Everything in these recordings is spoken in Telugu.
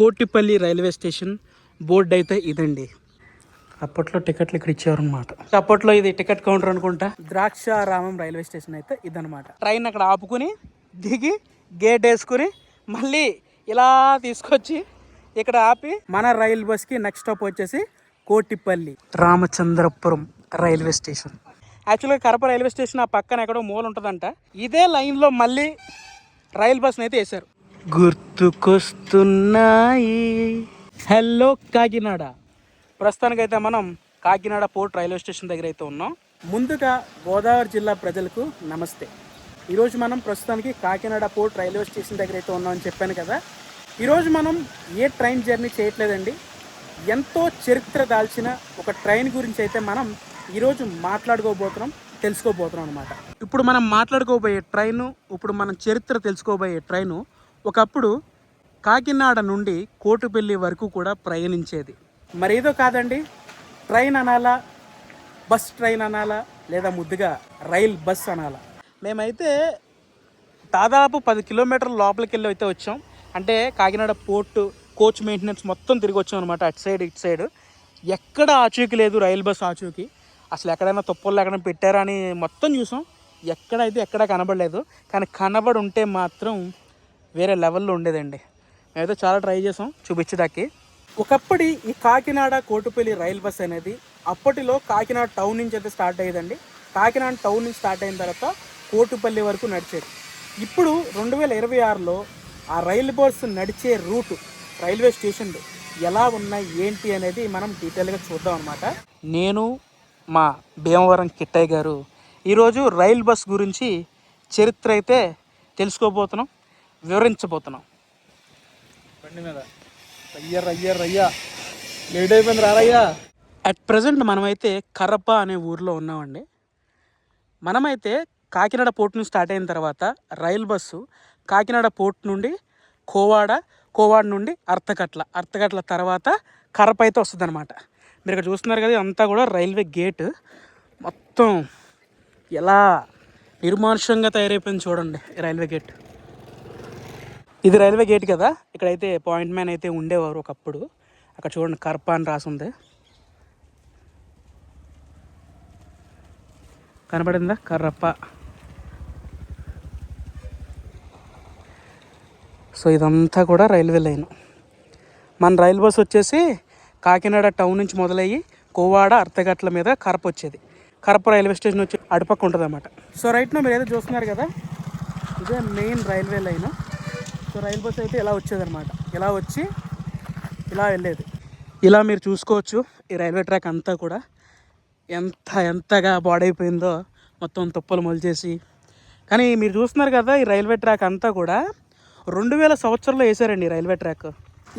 కోటిపల్లి రైల్వే స్టేషన్ బోర్డు అయితే ఇదండి. అప్పట్లో టికెట్లు ఇక్కడ ఇచ్చేవారనమాట. అప్పట్లో ఇది టికెట్ కౌంటర్ అనుకుంటా. ద్రాక్షారామం రైల్వే స్టేషన్ అయితే ఇదనమాట. ట్రైన్ అక్కడ ఆపుకుని దిగి గేట్ వేసుకుని మళ్ళీ ఇలా తీసుకొచ్చి ఇక్కడ ఆపి మన రైల్ బస్కి నెక్స్ట్ స్టాప్ వచ్చేసి కోటిపల్లి రామచంద్రపురం రైల్వే స్టేషన్. యాక్చువల్గా కడప రైల్వే స్టేషన్ ఆ పక్కన ఎక్కడో మూల ఉంటుందంట. ఇదే లైన్లో మళ్ళీ రైల్ బస్ని అయితే వేశారు. గుర్తుకొస్తున్నాయి హలో కాకినాడ. ప్రస్తుతానికైతే మనం కాకినాడ పోర్ట్ రైల్వే స్టేషన్ దగ్గర అయితే ఉన్నాం. ముందుగా గోదావరి జిల్లా ప్రజలకు నమస్తే. ఈరోజు మనం ప్రస్తుతానికి కాకినాడ పోర్ట్ రైల్వే స్టేషన్ దగ్గర అయితే ఉన్నామని చెప్పాను కదా. ఈరోజు మనం ఏ ట్రైన్ జర్నీ చేయట్లేదండి, ఎంతో చరిత్ర దాల్చిన ఒక ట్రైన్ గురించి అయితే మనం ఈరోజు మాట్లాడుకోబోతున్నాం, తెలుసుకోబోతున్నాం అనమాట. ఇప్పుడు మనం మాట్లాడుకోబోయే ట్రైను, ఇప్పుడు మనం చరిత్ర తెలుసుకోబోయే ట్రైను ఒకప్పుడు కాకినాడ నుండి కోటిపల్లి వరకు కూడా ప్రయాణించేది. మరేదో కాదండి, ట్రైన్ అనాలా, బస్ ట్రైన్ అనాలా, లేదా ముద్దుగా రైల్ బస్ అనాలా. మేమైతే దాదాపు 10 కిలోమీటర్ల లోపలికి వెళ్ళి అయితే వచ్చాం. అంటే కాకినాడ పోర్టు కోచ్ మెయింటెనెన్స్ మొత్తం తిరిగి వచ్చాం అనమాట. అటు సైడ్ ఇటు సైడ్ ఎక్కడ ఆచూకీ లేదు, రైల్ బస్ ఆచూకీ. అసలు ఎక్కడైనా తుప్పల్లో ఎక్కడైనా పెట్టారా అని మొత్తం చూసాం. ఎక్కడ కనబడలేదు. కానీ కనబడి ఉంటే మాత్రం వేరే లెవెల్లో ఉండేదండి. మేమైతే చాలా ట్రై చేసాం చూపించడానికి. ఒకప్పటి ఈ కాకినాడ కోటిపల్లి రైల్ బస్ అనేది అప్పటిలో కాకినాడ టౌన్ నుంచి అయితే స్టార్ట్ అయ్యేదండి. కాకినాడ టౌన్ నుంచి స్టార్ట్ అయిన తర్వాత కోటిపల్లి వరకు నడిచేది. ఇప్పుడు 2026లో ఆ రైలు బస్ నడిచే రూటు, రైల్వే స్టేషన్లు ఎలా ఉన్నాయి ఏంటి అనేది మనం డీటెయిల్గా చూద్దాం అనమాట. నేను మా భీమవరం కిట్టయ్య గారు ఈరోజు రైల్ బస్ గురించి చరిత్ర అయితే తెలుసుకోబోతున్నాం, వివరించబోతున్నాం. బండి మీద రయ్యా లేట్ అయిపోయింది రారయ్యా. అట్ ప్రజెంట్ మనమైతే కరప అనే ఊర్లో ఉన్నామండి. మనమైతే కాకినాడ పోర్ట్ నుంచి స్టార్ట్ అయిన తర్వాత రైల్ బస్సు కాకినాడ పోర్ట్ నుండి కోవాడ నుండి అర్తకట్ల తర్వాత కరప అయితే వస్తుంది అనమాట. మీరు ఇక్కడ చూస్తున్నారు కదా, అంతా కూడా రైల్వే గేట్ మొత్తం ఎలా నిర్మానుష్యంగా తయారైపోయింది చూడండి. రైల్వే గేట్ ఇది రైల్వే గేట్ కదా. ఇక్కడైతే పాయింట్ మ్యాన్ అయితే ఉండేవారు ఒకప్పుడు. అక్కడ చూడండి కరప అని రాసి ఉంది, కనబడిందా? కరప. సో ఇదంతా కూడా రైల్వే లైన్. మన రైల్ బస్ వచ్చేసి కాకినాడ టౌన్ నుంచి మొదలయ్యి కోవాడ అర్తగట్ల మీద కరప వచ్చేది. కరప రైల్వే స్టేషన్ వచ్చి అటుపక్క ఉంటుంది అన్నమాట. సో రైట్ నో మీరు ఏదో చూస్తున్నారు కదా, ఇదే main railway line. So rail bus అయితే ఇలా వచ్చేదన్నమాట. ఇలా వచ్చి ఇలా వెళ్ళేది. ఇలా మీరు చూసుకోవచ్చు ఈ రైల్వే ట్రాక్ అంతా కూడా ఎంతగా పాడైపోయిందో, మొత్తం తుప్పలు మొలిచేసి. కానీ మీరు చూస్తున్నారు కదా, ఈ రైల్వే ట్రాక్ అంతా కూడా 2000 సంవత్సరంలో వేసారండి ఈ రైల్వే ట్రాక్.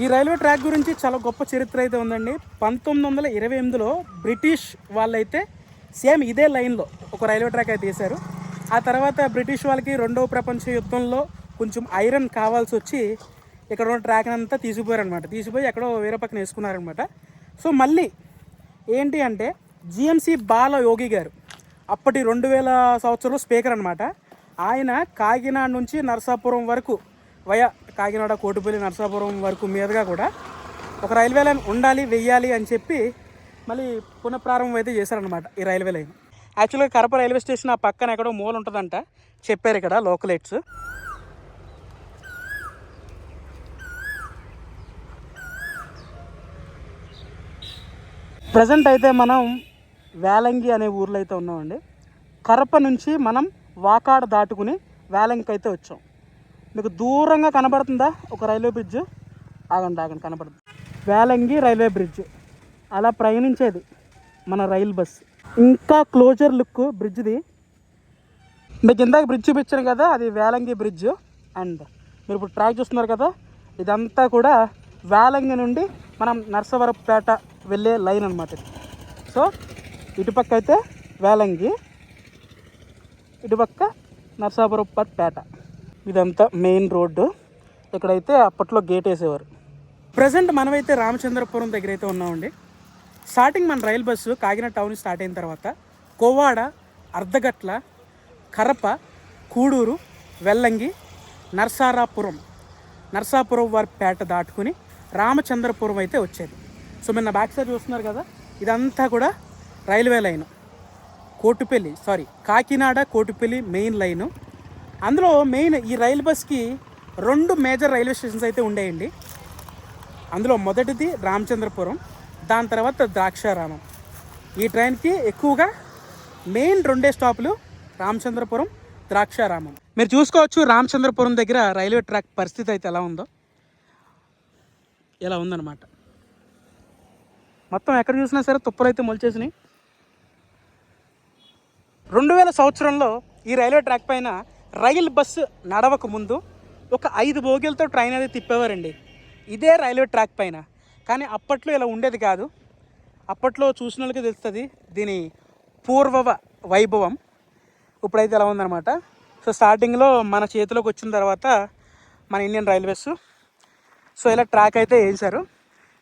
ఈ రైల్వే ట్రాక్ గురించి చాలా గొప్ప చరిత్ర అయితే ఉందండి. 1928లో బ్రిటిష్ వాళ్ళైతే సేమ్ ఇదే లైన్లో ఒక రైల్వే ట్రాక్ అయితే వేశారు. ఆ తర్వాత బ్రిటిష్ వాళ్ళకి 2వ ప్రపంచ యుద్ధంలో కొంచెం ఐరన్ కావాల్సి వచ్చి ఇక్కడ ఉన్న ట్రాక్ అంతా తీసుకుపోయారనమాట. తీసుకుపోయి ఎక్కడో వేరే పక్కన వేసుకున్నారనమాట. సో మళ్ళీ ఏంటి అంటే జిఎంసి బాల యోగి గారు అప్పటి 2000 సంవత్సరంలో స్పీకర్ అనమాట. ఆయన కాకినాడ నుంచి నరసాపురం వరకు వయా కాకినాడ కోటిపల్లి నరసాపురం వరకు మీదుగా కూడా ఒక రైల్వే లైన్ ఉండాలి, వెయ్యాలి అని చెప్పి మళ్ళీ పునఃప్రారంభం అయితే చేశారనమాట ఈ రైల్వే లైన్. యాక్చువల్గా కరప రైల్వే స్టేషన్ ఆ పక్కన ఎక్కడో మూల ఉంటుందంట చెప్పారు ఇక్కడ లోకలైట్స్. ప్రజెంట్ అయితే మనం వేలంగి అనే ఊర్లో అయితే ఉన్నామండి. కరప నుంచి మనం వాకాడ దాటుకుని వేలంగికి అయితే వచ్చాం. మీకు దూరంగా కనబడుతుందా ఒక రైల్వే బ్రిడ్జ్? ఆగండి కనబడుతుంది. Velangi railway bridge. అలా ప్రయాణించేది మన రైల్ బస్. ఇంకా క్లోజర్ లుక్ బ్రిడ్జ్ది. మీకు ఇందాక బ్రిడ్జ్ చూపించాను కదా, అది వేలంగి బ్రిడ్జ్. అండ్ మీరు ఇప్పుడు ట్రాక్ చూస్తున్నారు కదా, ఇదంతా కూడా వేలంగి నుండి మనం నరసవరపేట వెళ్ళే లైన్ అనమాట. సో ఇటుపక్క అయితే వేలంగి, ఇటుపక్క నరసాపురపేట. ఇదంతా మెయిన్ రోడ్డు. ఇక్కడైతే అప్పట్లో గేట్ వేసేవారు. ప్రజెంట్ మనమైతే రామచంద్రపురం దగ్గర అయితే ఉన్నామండి. స్టార్టింగ్ మన rail bus Kakinada town start అయిన తర్వాత కోవాడ, అర్ధగట్ల, కరప, కూడూరు, వెల్లంగి, నరసాపురం వారి పేట దాటుకుని రామచంద్రపురం అయితే వచ్చేది. సో మీరు నా బ్యాక్ సైడ్ చూస్తున్నారు కదా, ఇదంతా కూడా railway line. Kakinada Kotipalli main line. అందులో మెయిన్ ఈ రైలు బస్కి 2 మేజర్ రైల్వే స్టేషన్స్ అయితే ఉండేయండి. అందులో మొదటిది రామచంద్రపురం, దాని తర్వాత ద్రాక్షారామం. ఈ ట్రైన్కి ఎక్కువగా మెయిన్ 2 స్టాపులు రామచంద్రపురం, ద్రాక్షారామం. మీరు చూసుకోవచ్చు రామచంద్రపురం దగ్గర రైల్వే ట్రాక్ పరిస్థితి అయితే ఎలా ఉందో. ఎలా ఉందన్నమాట. మొత్తం ఎక్కడ చూసినా సరే తుప్పలు అయితే మొలిచేసినాయి. 2000 సంవత్సరంలో ఈ రైల్వే ట్రాక్ పైన రైలు బస్సు నడవక ముందు ఒక 5 బోగీలతో ట్రైన్ అనేది తిప్పేవారండి ఇదే రైల్వే ట్రాక్ పైన. కానీ అప్పట్లో ఇలా ఉండేది కాదు. అప్పట్లో చూసిన వాళ్ళకి తెలుస్తుంది దీని పూర్వ వైభవం. ఇప్పుడైతే ఎలా ఉందన్నమాట. సో స్టార్టింగ్లో మన చేతిలోకి వచ్చిన తర్వాత మన ఇండియన్ రైల్వేస్ సో ఇలా ట్రాక్ అయితే వేసారు.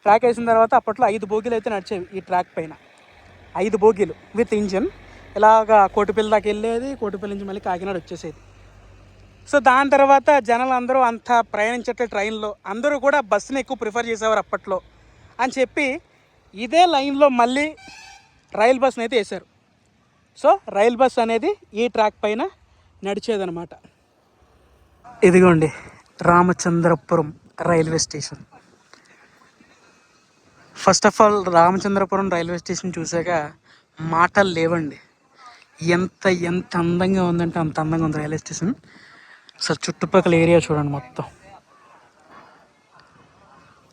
ట్రాక్ వేసిన తర్వాత అప్పట్లో 5 బోగీలు అయితే నడిచేవి ఈ ట్రాక్ పైన. 5 బోగీలు విత్ ఇంజన్ ఇలాగా కోటిపల్లి దాకా వెళ్ళేది. కోటిపల్లి నుంచి మళ్ళీ కాకినాడ వచ్చేసేది. సో దాని తర్వాత జనాలు అందరూ అంతా ప్రయాణించట్లే ట్రైన్లో, అందరూ కూడా బస్సుని ఎక్కువ ప్రిఫర్ చేసేవారు అప్పట్లో అని చెప్పి ఇదే లైన్లో మళ్ళీ రైల్ బస్ని అయితే వేశారు. సో రైల్ బస్ అనేది ఈ ట్రాక్ పైన నడిచేదనమాట. ఇదిగోండి Ramachandrapuram railway station. First of all Ramachandrapuram railway station చూసాక మాటలు లేవండి. ఎంత ఎంత అందంగా ఉందంటే అంత అందంగా ఉంది రైల్వే స్టేషన్. అసలు చుట్టుపక్కల ఏరియా చూడండి మొత్తం.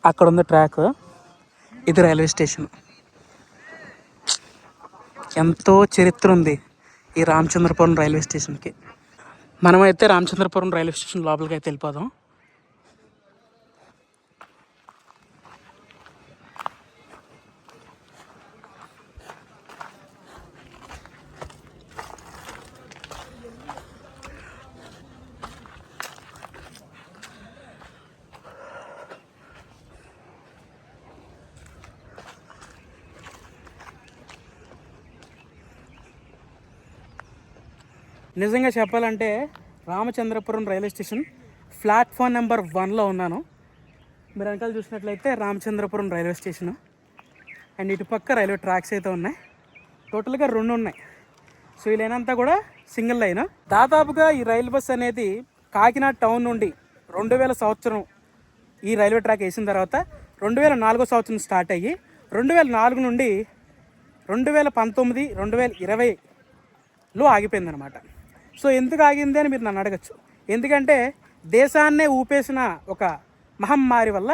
అక్కడ ఉంది ట్రాక్, ఇది రైల్వే స్టేషన్. ఎంతో చరిత్ర ఉంది ఈ రామచంద్రపురం రైల్వే స్టేషన్కి. మనమైతే రామచంద్రపురం రైల్వే స్టేషన్ లోపలికి అయితే వెళ్ళిపోదాం. నిజంగా చెప్పాలంటే Ramachandrapuram railway station platform number 1లో ఉన్నాను. మీరు వెనకాల చూసినట్లయితే రామచంద్రపురం రైల్వే స్టేషను అండ్ ఇటుపక్క రైల్వే ట్రాక్స్ అయితే ఉన్నాయి. టోటల్గా 2 ఉన్నాయి. సో ఈ లైన్ అంతా కూడా సింగిల్ లైన్. దాదాపుగా ఈ రైలు బస్ అనేది కాకినాడ టౌన్ నుండి 2000 సంవత్సరం ఈ రైల్వే ట్రాక్ వేసిన తర్వాత 2004 సంవత్సరం స్టార్ట్ అయ్యి 2004 నుండి 2019, 2020లో ఆగిపోయిందనమాట. సో ఎందుకు ఆగింది అని మీరు నన్ను అడగచ్చు. ఎందుకంటే దేశాన్నే ఊపేసిన ఒక మహమ్మారి వల్ల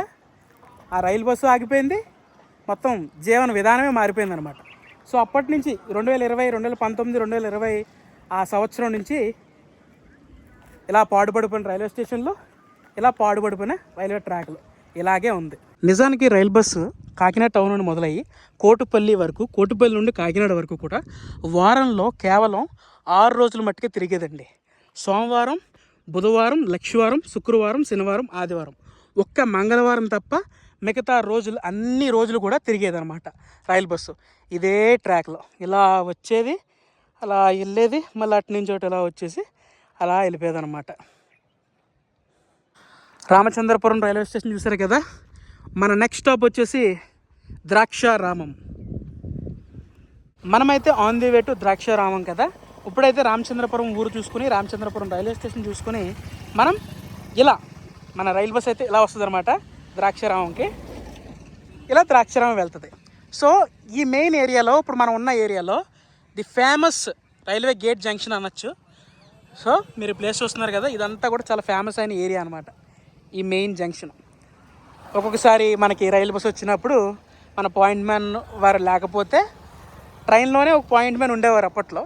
ఆ రైలు బస్సు ఆగిపోయింది, మొత్తం జీవన విధానమే మారిపోయింది అనమాట. సో అప్పటి నుంచి 2020, 2019, 2020 ఆ సంవత్సరం నుంచి ఇలా పాడుపడిపోయిన రైల్వే స్టేషన్లు, ఇలా పాడుపడిపోయిన రైల్వే ట్రాక్లు ఇలాగే ఉంది. నిజానికి రైలు బస్సు కాకినాడ టౌన్ నుండి మొదలయ్యి కోటిపల్లి వరకు, కోటిపల్లి నుండి కాకినాడ వరకు కూడా వారంలో కేవలం 6 రోజుల మట్టుకే తిరిగేదండి. సోమవారం, బుధవారం, లక్షవారం, శుక్రవారం, శనివారం, ఆదివారం, ఒక్క మంగళవారం తప్ప మిగతా రోజులు అన్ని రోజులు కూడా తిరిగేదన్నమాట రైలు బస్సు. ఇదే ట్రాక్లో ఇలా వచ్చేది, అలా వెళ్ళేది, మళ్ళీ అటు నుంచి ఒకటి ఇలా వచ్చేసి అలా వెళ్ళిపోయేదన్నమాట. రామచంద్రపురం రైల్వే స్టేషన్ చూసారు కదా. మన నెక్స్ట్ స్టాప్ వచ్చేసి ద్రాక్షారామం. మనమైతే on the way to Draksharamam కదా. ఇప్పుడైతే రామచంద్రపురం ఊరు చూసుకుని, రామచంద్రపురం రైల్వే స్టేషన్ చూసుకుని మనం ఇలా మన రైలు బస్ అయితే ఇలా వస్తుంది అనమాట ద్రాక్షారామంకి. ఇలా ద్రాక్షారామం వెళ్తుంది. సో ఈ మెయిన్ ఏరియాలో, ఇప్పుడు మనం ఉన్న ఏరియాలో the famous railway gate junction అనొచ్చు. సో మీరు ప్లేస్ చూస్తున్నారు కదా, ఇదంతా కూడా చాలా ఫేమస్ అయిన ఏరియా అనమాట ఈ మెయిన్ జంక్షన్. ఒక్కొక్కసారి మనకి రైలు బస్సు వచ్చినప్పుడు మన పాయింట్ మ్యాన్ వారు లేకపోతే ట్రైన్లోనే ఒక పాయింట్ మ్యాన్ ఉండేవారు అప్పట్లో.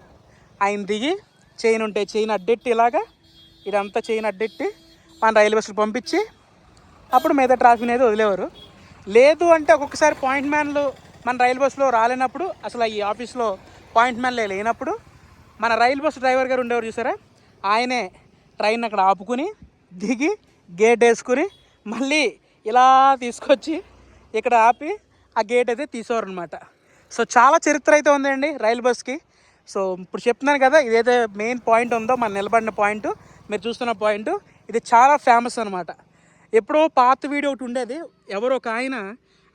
ఆయన దిగి చైన్ ఉంటే చైన్ అడ్డెట్టి, ఇలాగా ఇదంతా చైన్ అడ్డెట్టి మన రైలు బస్సులు పంపించి అప్పుడు మీద ట్రాఫిక్ అనేది వదిలేవారు. లేదు అంటే ఒక్కొక్కసారి పాయింట్ మ్యాన్లు మన రైలు బస్సులో రాలేనప్పుడు, అసలు ఈ ఆఫీస్లో పాయింట్ మ్యాన్లే లేనప్పుడు మన రైలు బస్సు డ్రైవర్ గారు ఉండేవారు చూసారా, ఆయనే ట్రైన్ అక్కడ ఆపుకుని దిగి గేట్ వేసుకుని మళ్ళీ ఇలా తీసుకొచ్చి ఇక్కడ ఆపి ఆ గేట్ అయితే తీసేవారు అనమాట. సో చాలా చరిత్ర అయితే ఉందండి రైలు బస్కి. సో ఇప్పుడు చెప్తున్నాను కదా, ఇదైతే మెయిన్ పాయింట్ ఉందో, మన నిలబడిన పాయింట్, మీరు చూస్తున్న పాయింట్, ఇది చాలా ఫేమస్ అనమాట. ఎప్పుడో పాత వీడియో ఒకటి ఉండేది, ఎవరో ఒక ఆయన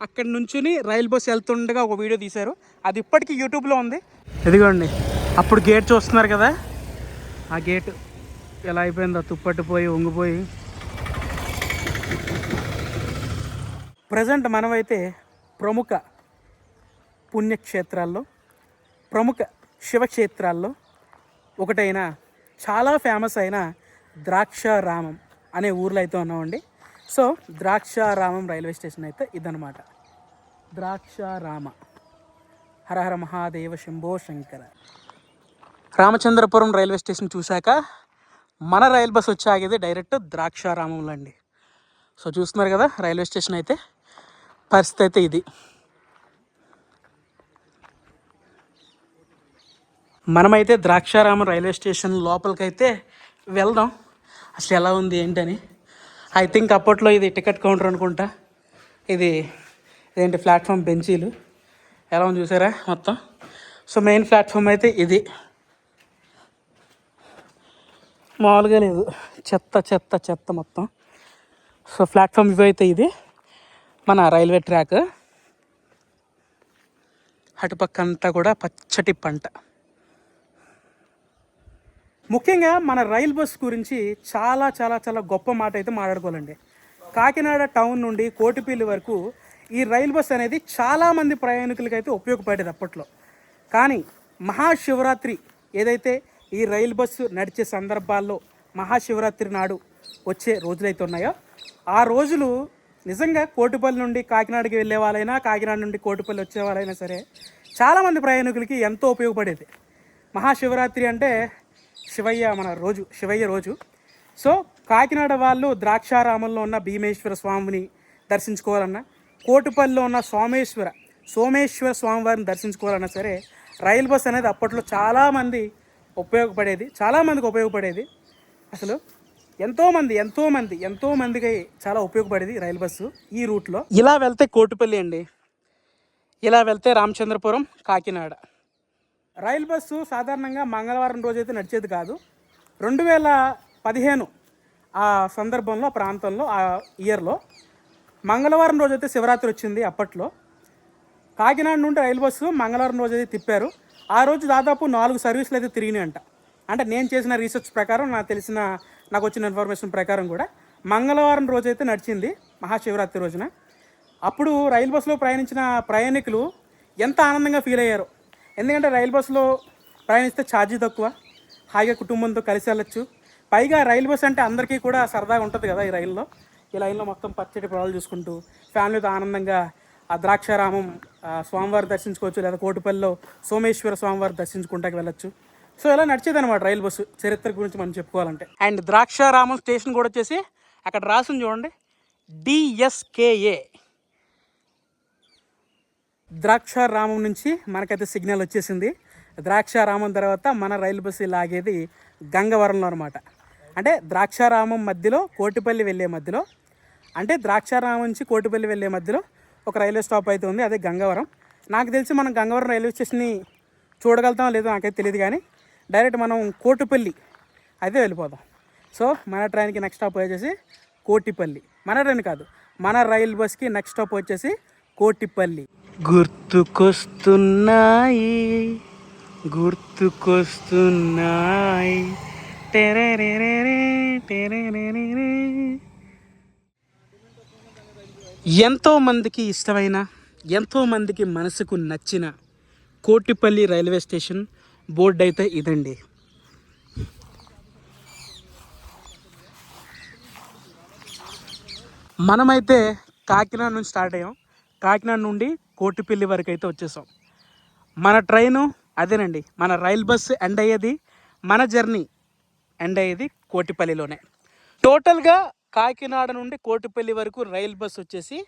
అక్కడి నుంచుని రైలు బస్సు వెళ్తుండగా ఒక వీడియో తీశారు, అది ఇప్పటికీ యూట్యూబ్లో ఉంది. ఇదిగోండి, అప్పుడు గేట్ చూస్తున్నారు కదా, ఆ గేట్ ఎలా అయిపోయిందో, తుప్పట్టిపోయి వంగిపోయి. ప్రజెంట్ మనమైతే ప్రముఖ పుణ్యక్షేత్రాల్లో, ప్రముఖ శివక్షేత్రాల్లో ఒకటైన చాలా ఫేమస్ అయిన ద్రాక్షారామం అనే ఊర్లో అయితే ఉన్నామండి. సో ద్రాక్షారామం రైల్వే స్టేషన్ అయితే ఇదనమాట. ద్రాక్షారామ, హరహర మహాదేవ శంభో శంకర. రామచంద్రపురం రైల్వే స్టేషన్ చూశాక మన రైలు బస్ వచ్చి ఆగేది డైరెక్ట్ ద్రాక్షారామంలో అండి. సో చూస్తున్నారు కదా రైల్వే స్టేషన్ అయితే పరిస్థితి అయితే ఇది. మనమైతే ద్రాక్షారామం రైల్వే స్టేషన్ లోపలికైతే వెళ్దాం, అసలు ఎలా ఉంది ఏంటని. ఐ థింక్ అప్పట్లో ఇది టికెట్ కౌంటర్ అనుకుంటా. ఇది ఇదేంటి ప్లాట్ఫామ్ బెంచీలు ఎలా ఉంది చూసారా మొత్తం. సో మెయిన్ ప్లాట్ఫామ్ అయితే ఇది, మామూలుగా లేదు, చెత్త చెత్త చెత్త మొత్తం. సో ప్లాట్ఫామ్ ఇవి అయితే ఇది మన రైల్వే ట్రాక్, అటుపక్క అంతా కూడా పచ్చటి పంట. ముఖ్యంగా మన రైల్ బస్ గురించి చాలా చాలా చాలా గొప్ప మాట అయితే మాట్లాడుకోవాలండి. కాకినాడ టౌన్ నుండి కోటిపల్లి వరకు ఈ రైల్ బస్ అనేది చాలామంది ప్రయాణికులకి అయితే ఉపయోగపడేది అప్పట్లో. కానీ మహాశివరాత్రి ఏదైతే ఈ రైల్ బస్సు నడిచే సందర్భాల్లో మహాశివరాత్రి నాడు వచ్చే రోజులైతే ఉన్నాయో, ఆ రోజులు నిజంగా కోటిపల్లి నుండి కాకినాడకి వెళ్ళే వాళ్ళైనా, కాకినాడ నుండి కోటిపల్లి వచ్చే వాళ్ళైనా సరే చాలామంది ప్రయాణికులకి ఎంతో ఉపయోగపడేది. మహాశివరాత్రి అంటే శివయ్య రోజు. సో కాకినాడ వాళ్ళు ద్రాక్షారామంలో ఉన్న భీమేశ్వర స్వామిని దర్శించుకోవాలన్నా, కోటిపల్లిలో ఉన్న సోమేశ్వర స్వామివారిని దర్శించుకోవాలన్నా సరే రైల్ బస్ అనేది అప్పట్లో చాలామందికి ఉపయోగపడేది. అసలు ఎంతోమందికి చాలా ఉపయోగపడేది రైలు బస్సు ఈ రూట్లో. ఇలా వెళ్తే కోటిపల్లి అండి, ఇలా వెళ్తే రామచంద్రపురం, కాకినాడ. రైలు బస్సు సాధారణంగా మంగళవారం రోజు అయితే నడిచేది కాదు. 2015 ఆ సందర్భంలో, ప్రాంతంలో, ఆ ఇయర్లో మంగళవారం రోజు అయితే శివరాత్రి వచ్చింది. అప్పట్లో కాకినాడ నుండి రైలు బస్సు మంగళవారం రోజు అయితే తిప్పారు. ఆ రోజు దాదాపు 4 సర్వీసులు అయితే తిరిగినాయి అంట. అంటే నేను చేసిన రీసెర్చ్ ప్రకారం, నాకు వచ్చిన ఇన్ఫర్మేషన్ ప్రకారం కూడా మంగళవారం రోజు అయితే నడిచింది మహాశివరాత్రి రోజున. అప్పుడు రైలు బస్సులో ప్రయాణించిన ప్రయాణికులు ఎంత ఆనందంగా ఫీల్ అయ్యారో. ఎందుకంటే రైలు బస్సులో ప్రయాణిస్తే ఛార్జీ తక్కువ, హాయిగా కుటుంబంతో కలిసి వెళ్ళచ్చు. పైగా రైలు బస్సు అంటే అందరికీ కూడా సరదాగా ఉంటుంది కదా. ఈ లైన్లో మొత్తం పచ్చటి పొలాలు చూసుకుంటూ ఫ్యామిలీతో ఆనందంగా ఆ ద్రాక్షారామం స్వామివారి దర్శించుకోవచ్చు, లేదా కోటిపల్లిలో సోమేశ్వర స్వామివారి దర్శించుకుంటాకి వెళ్ళచ్చు. సో ఇలా నడిచేదన్నమాట రైలు బస్సు చరిత్ర గురించి మనం చెప్పుకోవాలంటే. అండ్ ద్రాక్షారామం స్టేషన్ కూడా వచ్చేసి అక్కడ రాసింది చూడండి, DSKA. ద్రాక్షారామం నుంచి మనకైతే సిగ్నల్ వచ్చేసింది. ద్రాక్షారామం తర్వాత మన రైలు బస్సు లాగేది గంగవరంలో అనమాట. అంటే ద్రాక్షారామం మధ్యలో కోటిపల్లి వెళ్ళే మధ్యలో, అంటే ద్రాక్షారామం నుంచి కోటిపల్లి వెళ్ళే మధ్యలో ఒక రైల్వే స్టాప్ అయితే ఉంది, అదే గంగవరం. నాకు తెలిసి మనం గంగవరం రైల్వే స్టేషన్ని చూడగలుగుతాం లేదో నాకైతే తెలియదు, కానీ డైరెక్ట్ మనం కోటిపల్లి అయితే వెళ్ళిపోదాం. సో మన ట్రైన్కి నెక్స్ట్ స్టాప్ వచ్చేసి కోటిపల్లి. మన ట్రైన్ కాదు, మన రైల్ బస్కి నెక్స్ట్ స్టాప్ వచ్చేసి కోటిపల్లి. గుర్తుకొస్తున్నాయి ఎంతోమందికి ఇష్టమైన, ఎంతోమందికి మనసుకు నచ్చిన కోటిపల్లి రైల్వే స్టేషన్ బోర్డు అయితే ఇదండి. మనమైతే కాకినాడ నుంచి స్టార్ట్ అయ్యాం. కాకినాడ నుండి కోటిపల్లి వరకు అయితే వచ్చేసాం. మన ట్రైను అదేనండి, మన రైల్ బస్సు ఎండ్ అయ్యేది, మన జర్నీ ఎండ్ అయ్యేది కోటిపల్లిలోనే. టోటల్గా కాకినాడ నుండి కోటిపల్లి వరకు రైల్ బస్సు వచ్చేసి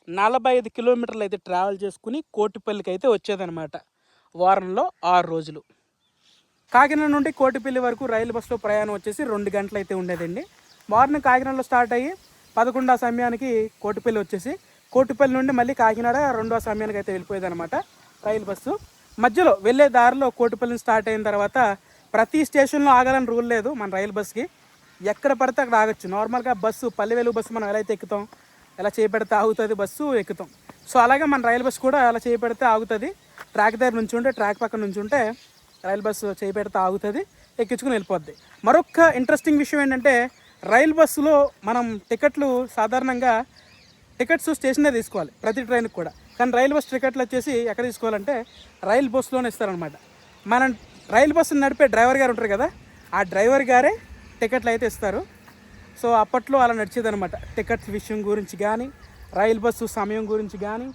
45 కిలోమీటర్లు అయితే ట్రావెల్ చేసుకుని కోటిపల్లికి అయితే వచ్చేదన్నమాట. వారంలో 6 రోజులు. కాకినాడ నుండి కోటిపల్లి వరకు రైలు బస్సులో ప్రయాణం వచ్చేసి 2 గంటలు అయితే ఉండేదండి. మార్నింగ్ కాకినాడలో స్టార్ట్ అయ్యి 11 సమయానికి కోటిపల్లి వచ్చేసి, కోటిపల్లి నుండి మళ్ళీ కాకినాడ 2 సమయానికి అయితే వెళ్ళిపోయేది అనమాట రైలు బస్సు. మధ్యలో వెళ్ళే దారిలో కోటిపల్లిని స్టార్ట్ అయిన తర్వాత ప్రతి స్టేషన్లో ఆగాలని రూల్ లేదు మన రైలు బస్కి. ఎక్కడ పడితే అక్కడ ఆగొచ్చు. నార్మల్గా బస్సు పల్లె వెలుగు బస్సు మనం ఎలా అయితే ఎక్కుతాం, ఎలా చేపెడితే ఆగుతుంది బస్సు ఎక్కుతాం. సో అలాగే మన రైలు బస్సు కూడా అలా చేపెడితే ఆగుతుంది. ట్రాక్ దగ్గర నుంచి ఉంటే, ట్రాక్ పక్కన నుంచి ఉంటే రైలు బస్సు చేపెడితే ఆగుతుంది, ఎక్కించుకుని వెళ్ళిపోద్ది. మరొక ఇంట్రెస్టింగ్ విషయం ఏంటంటే రైలు బస్సులో మనం టికెట్లు సాధారణంగా టికెట్స్ స్టేషన్లో తీసుకోవాలి ప్రతి ట్రైన్కి కూడా. కానీ రైలు బస్సు టికెట్లు వచ్చేసి ఎక్కడ తీసుకోవాలంటే రైలు బస్సులోనే ఇస్తారనమాట. మనం రైలు బస్సుని నడిపే డ్రైవర్ గారు ఉంటారు కదా, ఆ డ్రైవర్ గారే టికెట్లు అయితే ఇస్తారు. సో అప్పట్లో అలా నడిచేదనమాట. టికెట్స్ విషయం గురించి కానీ, రైలు బస్సు సమయం గురించి కానీ,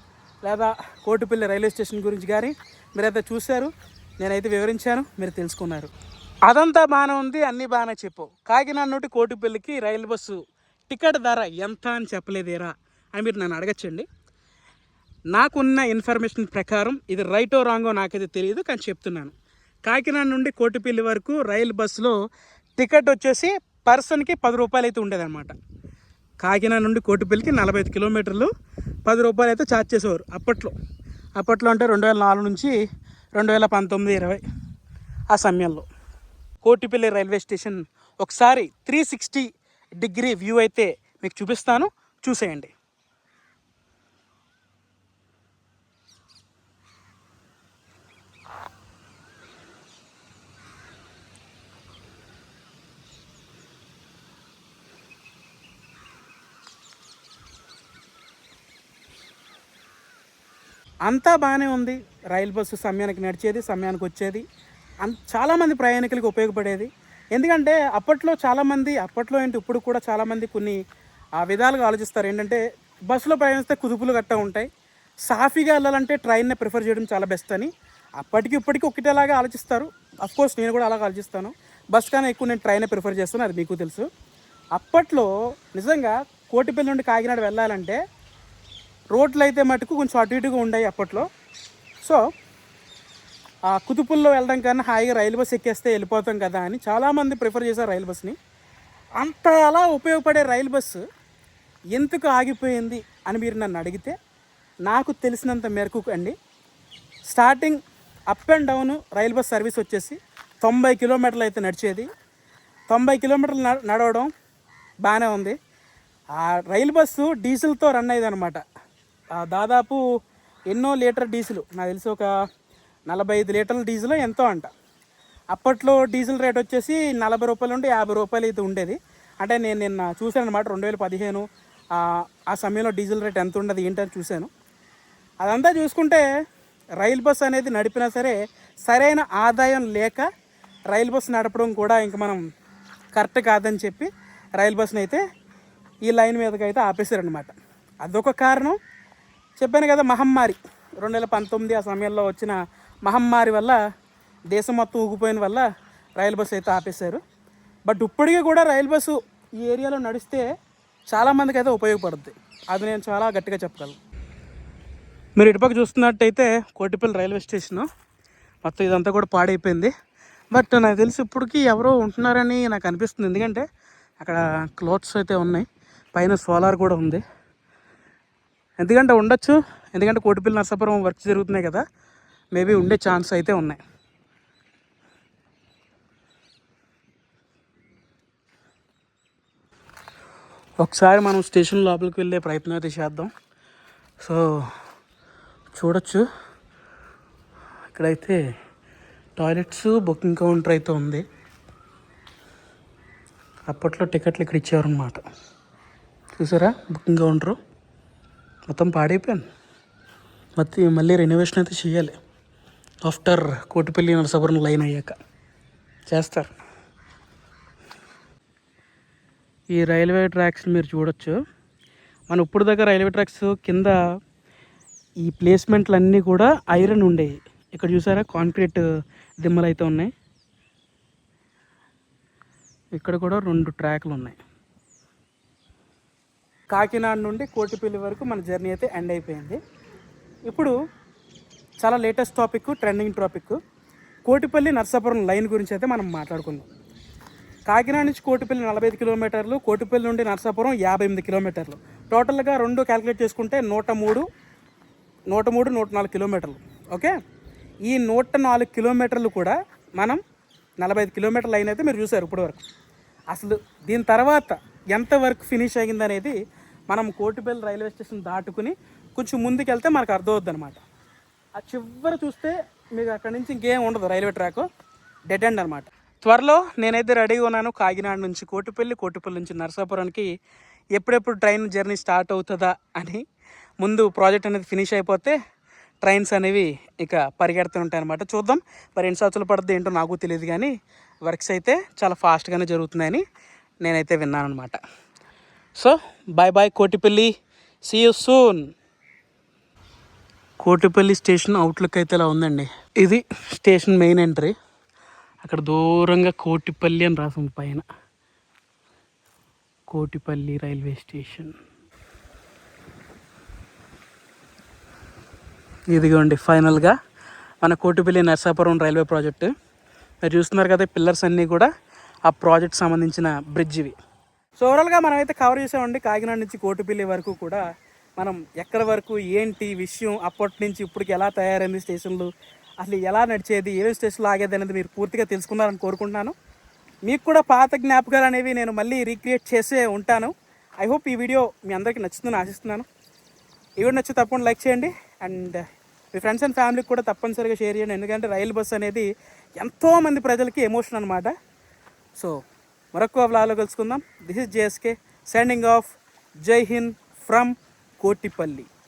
లేదా కోటిపల్లి రైల్వే స్టేషన్ గురించి కానీ మీరైతే చూశారు, నేనైతే వివరించాను, మీరు తెలుసుకున్నారు. అదంతా బాగానే ఉంది, అన్నీ బాగానే చెప్పు. కాకినాడ నుండి కోటిపల్లికి రైలు బస్సు టికెట్ ధర ఎంత అని చెప్పలేదేరా అని మీరు నన్ను అడగచ్చండి. నాకున్న ఇన్ఫర్మేషన్ ప్రకారం ఇది రైటో రాంగో నాకైతే తెలియదు, కానీ చెప్తున్నాను. కాకినాడ నుండి కోటిపల్లి వరకు రైలు బస్సులో టికెట్ వచ్చేసి పర్సన్కి 10 రూపాయలు అయితే ఉండేదన్నమాట. కాకినాడ నుండి కోటిపల్లికి 45 కిలోమీటర్లు 10 రూపాయలు అయితే ఛార్జ్ చేసేవారు అప్పట్లో అంటే 2004 నుంచి 2019-20 ఆ సమయంలో. కోటిపల్లి రైల్వే స్టేషన్ ఒకసారి 360 డిగ్రీ వ్యూ అయితే మీకు చూపిస్తాను, చూసేయండి. అంతా బాగానే ఉంది. రైలు బస్సు సమయానికి నడిచేది, సమయానికి వచ్చేది, చాలామంది ప్రయాణికులకు ఉపయోగపడేది. ఎందుకంటే అప్పట్లో ఏంటి ఇప్పుడు కూడా చాలామంది కొన్ని విధాలుగా ఆలోచిస్తారు. ఏంటంటే బస్సులో ప్రయాణిస్తే కుదుపులు గట్టా ఉంటాయి, సాఫీగా వెళ్ళాలంటే ట్రైన్నే ప్రిఫర్ చేయడం చాలా బెస్ట్ అని ఇప్పటికీ ఒకటేలాగా ఆలోచిస్తారు. అఫ్కోర్స్ నేను కూడా అలాగ ఆలోచిస్తాను. బస్ కన్నా ఎక్కువ నేను ట్రైనే ప్రిఫర్ చేస్తాను, అది మీకు తెలుసు. అప్పట్లో నిజంగా కోటిపల్లి నుండి కాకినాడ వెళ్ళాలంటే రోడ్లు అయితే మటుకు కొంచెం అటు ఇటుగా ఉన్నాయి అప్పట్లో. సో ఆ కుతుపుల్లో వెళ్ళడం కన్నా హాయిగా రైలు బస్సు ఎక్కేస్తే వెళ్ళిపోతాం కదా అని చాలామంది ప్రిఫర్ చేశారు రైలు బస్సుని. అంత అలా ఉపయోగపడే రైలు బస్సు ఎందుకు ఆగిపోయింది అని మీరు నన్ను అడిగితే, నాకు తెలిసినంత మేరకు అండి, starting up and down rail bus service వచ్చేసి 90 కిలోమీటర్లు అయితే నడిచేది. 90 కిలోమీటర్లు నడవడం బాగానే ఉంది. ఆ రైలు బస్సు డీజిల్తో రన్ అయ్యేది అనమాట. దాదాపు ఎన్నో లీటర్ డీజిల్, నాకు తెలిసి ఒక 45 లీటర్ల డీజిల్ ఎంతో అంట. అప్పట్లో డీజిల్ రేట్ వచ్చేసి 40 రూపాయలు నుండి 50 రూపాయలు అయితే ఉండేది. అంటే నేను నిన్న చూశాను అనమాట, 2015 ఆ సమయంలో డీజిల్ రేట్ ఎంత ఉండదు ఏంటని చూశాను. అదంతా చూసుకుంటే రైలు బస్సు అనేది నడిపినా సరే సరైన ఆదాయం లేక రైలు బస్సు నడపడం కూడా ఇంక మనం కరెక్ట్ కాదని చెప్పి రైలు బస్సుని అయితే ఈ లైన్ మీదకి అయితే ఆపేశారనమాట. అదొక కారణం. చెప్పాను కదా, మహమ్మారి 2019 ఆ సమయంలో వచ్చిన మహమ్మారి వల్ల దేశం మొత్తం ఊగిపోయిన వల్ల రైలు బస్సు అయితే ఆపేశారు. బట్ ఇప్పటికీ కూడా రైలు బస్సు ఈ ఏరియాలో నడిస్తే చాలామందికి అయితే ఉపయోగపడుద్ది, అది నేను చాలా గట్టిగా చెప్పగలను. మీరు ఇటుపక్క చూస్తున్నట్టయితే కోటిపల్లి రైల్వే స్టేషను మొత్తం ఇదంతా కూడా పాడైపోయింది. బట్ నాకు తెలిసి ఇప్పటికీ ఎవరో ఉంటున్నారని నాకు అనిపిస్తుంది. ఎందుకంటే అక్కడ క్లోత్స్ అయితే ఉన్నాయి, పైన సోలార్ కూడా ఉంది. ఎందుకంటే ఉండొచ్చు, ఎందుకంటే కోటిపల్లి నరసాపురం వర్క్ జరుగుతున్నాయి కదా, మేబీ ఉండే ఛాన్స్ అయితే ఉన్నాయి. ఒకసారి మనం స్టేషన్ లోపలికి వెళ్ళే ప్రయత్నం అయితే చేద్దాం. సో చూడొచ్చు, ఇక్కడైతే టాయిలెట్స్, బుకింగ్ కౌంటర్ అయితే ఉంది. అప్పట్లో టికెట్లు ఇక్కడ ఇచ్చేవారనమాట. చూసారా, బుకింగ్ కౌంటరు మొత్తం పాడైపోయాను. మళ్ళీ రెనోవేషన్ అయితే చేయాలి ఆఫ్టర్ కోటిపల్లి నరసాపురం లైన్ అయ్యాక చేస్తారు. ఈ రైల్వే ట్రాక్స్ మీరు చూడొచ్చు. మన ఇప్పుడు దాకా రైల్వే ట్రాక్స్ కింద ఈ ప్లేస్మెంట్లు అన్నీ కూడా ఐరన్ ఉండేవి. ఇక్కడ చూసారా, కాంక్రీట్ దిమ్మలు అయితే ఉన్నాయి. ఇక్కడ కూడా 2 ట్రాక్లు ఉన్నాయి. కాకినాడ నుండి కోటిపల్లి వరకు మన జర్నీ అయితే ఎండ్ అయిపోయింది. ఇప్పుడు చాలా latest topic, trending topic, Kotipalli Narasapuram line గురించి అయితే మనం మాట్లాడుకుందాం. కాకినాడ నుంచి కోటిపల్లి 45 కిలోమీటర్లు, కోటిపల్లి నుండి నరసాపురం 58 కిలోమీటర్లు. టోటల్గా 2 క్యాలిక్యులేట్ చేసుకుంటే 104 కిలోమీటర్లు. ఓకే, ఈ 104 కిలోమీటర్లు కూడా మనం 45 కిలోమీటర్ల లైన్ అయితే మీరు చూసారు ఇప్పుడు వరకు. అసలు దీని తర్వాత ఎంత వర్క్ ఫినిష్ అయ్యింది అనేది మనం కోటిపల్లి రైల్వే స్టేషన్ దాటుకుని కొంచెం ముందుకు వెళ్తే మనకు అర్థమవుద్ది అనమాట. ఆ చివరి చూస్తే మీకు అక్కడి నుంచి ఇంకేం ఉండదు, రైల్వే ట్రాక్ డెడ్ ఎండ్ అనమాట. త్వరలో నేనైతే రెడీగా ఉన్నాను. కాకినాడ నుంచి కోటిపల్లి, కోటిపల్లి నుంచి నరసాపురానికి ఎప్పుడెప్పుడు ట్రైన్ జర్నీ స్టార్ట్ అవుతుందా అని. ముందు ప్రాజెక్ట్ అనేది ఫినిష్ అయిపోతే ట్రైన్స్ అనేవి ఇక పరిగెడుతూ ఉంటాయి అనమాట. చూద్దాం మరి ఎన్ని సంవత్సరాలు పడుతుంది ఏంటో నాకు తెలియదు, కానీ వర్క్స్ అయితే చాలా ఫాస్ట్గానే జరుగుతున్నాయని నేనైతే విన్నాను అనమాట. So bye bye Kotipalli, see you soon. Kotipalli station outlook అయితే ఇలా ఉందండి. ఇది స్టేషన్ మెయిన్ ఎంట్రీ. అక్కడ దూరంగా కోటిపల్లి అని రాసింది పైన, కోటిపల్లి రైల్వే స్టేషన్. ఇదిగోండి ఫైనల్గా మన కోటిపల్లి నరసాపురం రైల్వే ప్రాజెక్టు. మీరు చూస్తున్నారు కదా, పిల్లర్స్ అన్నీ కూడా ఆ ప్రాజెక్ట్ సంబంధించిన బ్రిడ్జ్ ఇవి. సో ఓవరాల్గా మనం అయితే కవర్ చేసామండి. కాకినాడ నుంచి కోటిపల్లి వరకు కూడా మనం ఎక్కడి వరకు ఏంటి విషయం, అప్పటి నుంచి ఇప్పటికి ఎలా తయారైంది స్టేషన్లు, అసలు ఎలా నడిచేది, ఏ స్టేషన్లో ఆగేది అనేది మీరు పూర్తిగా తెలుసుకున్నారని కోరుకుంటున్నాను. మీకు కూడా పాత జ్ఞాపకాలు అనేవి నేను మళ్ళీ రీక్రియేట్ చేసే ఉంటాను. ఐ హోప్ ఈ వీడియో మీ అందరికీ నచ్చుతుందని ఆశిస్తున్నాను. ఈ వీడియో నచ్చి తప్పకుండా లైక్ చేయండి, అండ్ మీ ఫ్రెండ్స్ అండ్ ఫ్యామిలీకి కూడా తప్పనిసరిగా షేర్ చేయండి. ఎందుకంటే రైలు బస్సు అనేది ఎంతోమంది ప్రజలకి ఎమోషన్ అనమాట. సో మరొక వ్లాగ్లో కలుసుకుందాం. This is JSK signing off. జై హింద్ ఫ్రమ్ కోటిపల్లి.